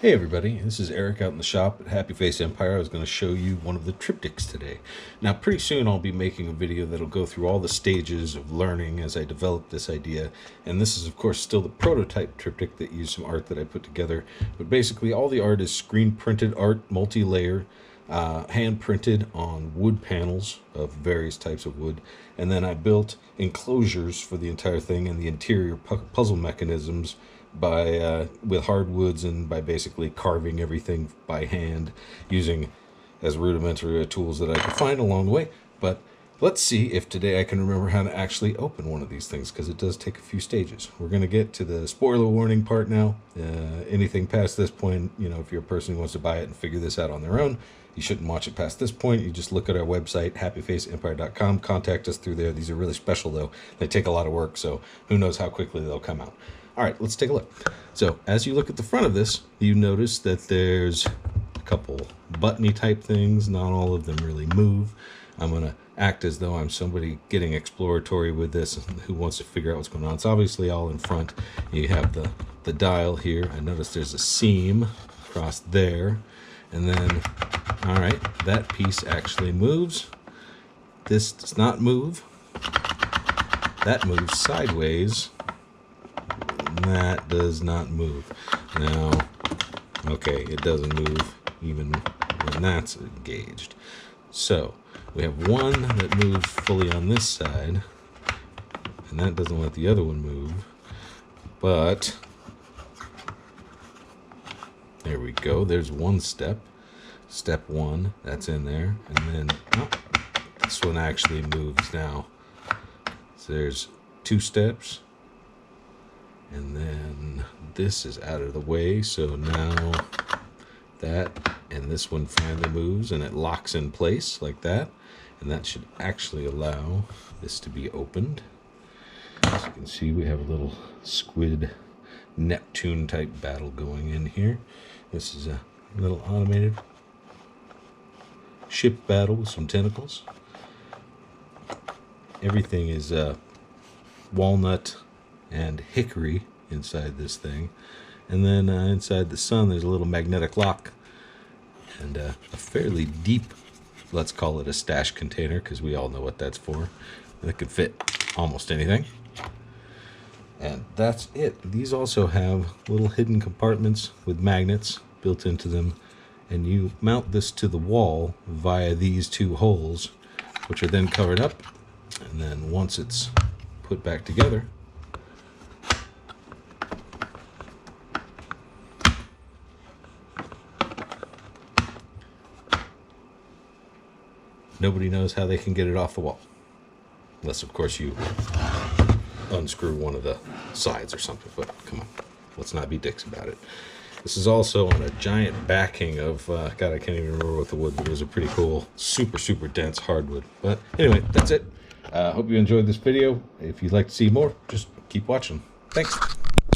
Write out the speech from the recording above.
Hey everybody, this is Eric out in the shop at Happyface Empire. I was going to show you one of the triptychs today. Now pretty soon I'll be making a video that'll go through all the stages of learning as I develop this idea. And this is of course still the prototype triptych that used some art that I put together. But basically all the art is screen printed art, multi-layer, hand printed on wood panels of various types of wood. And then I built enclosures for the entire thing and the interior puzzle mechanisms by with hardwoods, and by basically carving everything by hand using as rudimentary tools that I could find along the way. But let's see if today I can remember how to actually open one of these things, because it does take a few stages. We're going to get to the spoiler warning part now. Anything past this point, you know, if you're a person who wants to buy it and figure this out on their own, you shouldn't watch it past this point. You just look at our website, happyfaceempire.com. Contact us through there. These are really special, though. They take a lot of work, so who knows how quickly they'll come out. All right, let's take a look. So as you look at the front of this, you notice that there's a couple buttony type things. Not all of them really move. I'm going to act as though I'm somebody getting exploratory with this who wants to figure out what's going on. It's obviously all in front. You have the dial here. I notice there's a seam across there. And then, all right, that piece actually moves. This does not move. That moves sideways. That does not move. Now, okay, it doesn't move even when that's engaged. So we have one that moves fully on this side, and that doesn't let the other one move. But there we go. There's one step. Step one, that's in there. And then this one actually moves now. So there's two steps. And then this is out of the way, so now that and this one finally moves and it locks in place like that. And that should actually allow this to be opened. As you can see, we have a little squid Neptune type battle going in here. This is a little automated ship battle with some tentacles. Everything is walnut and hickory inside this thing. And then inside the sun there's a little magnetic lock and a fairly deep, let's call it a stash container, because we all know what that's for. That could fit almost anything. And that's it. These also have little hidden compartments with magnets built into them, and you mount this to the wall via these two holes, which are then covered up. And then once it's put back together, nobody knows how they can get it off the wall. Unless, of course, you unscrew one of the sides or something. But come on, let's not be dicks about it. This is also on a giant backing of, God, I can't even remember what the wood, but it was a pretty cool, super, super dense hardwood. But anyway, that's it. Hope you enjoyed this video. If you'd like to see more, just keep watching. Thanks.